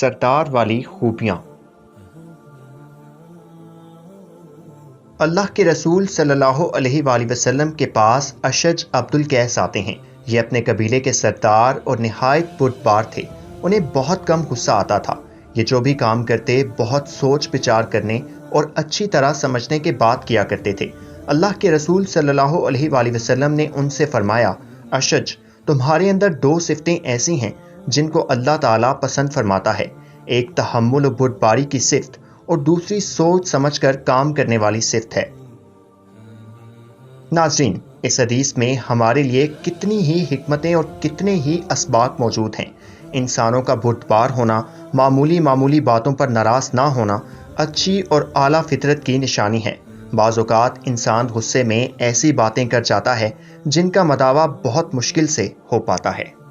سردار والی خوبیاں۔ اللہ کے رسول صلی اللہ علیہ وآلہ وسلم کے پاس اشج عبد القیس آتے ہیں۔ یہ اپنے قبیلے کے سردار اور نہایت بردبار تھے۔ انہیں بہت کم غصہ آتا تھا۔ یہ جو بھی کام کرتے بہت سوچ بچار کرنے اور اچھی طرح سمجھنے کے بعد کیا کرتے تھے۔ اللہ کے رسول صلی اللہ علیہ وآلہ وسلم نے ان سے فرمایا، اشج، تمہارے اندر دو صفتیں ایسی ہیں جن کو اللہ تعالیٰ پسند فرماتا ہے، ایک تحمل و بردباری کی صفت اور دوسری سوچ سمجھ کر کام کرنے والی صفت ہے۔ ناظرین، اس حدیث میں ہمارے لیے کتنی ہی حکمتیں اور کتنے ہی اسباق موجود ہیں۔ انسانوں کا بردبار ہونا، معمولی باتوں پر ناراض نہ ہونا اچھی اور اعلیٰ فطرت کی نشانی ہے۔ بعض اوقات انسان غصے میں ایسی باتیں کر جاتا ہے جن کا مداوع بہت مشکل سے ہو پاتا ہے۔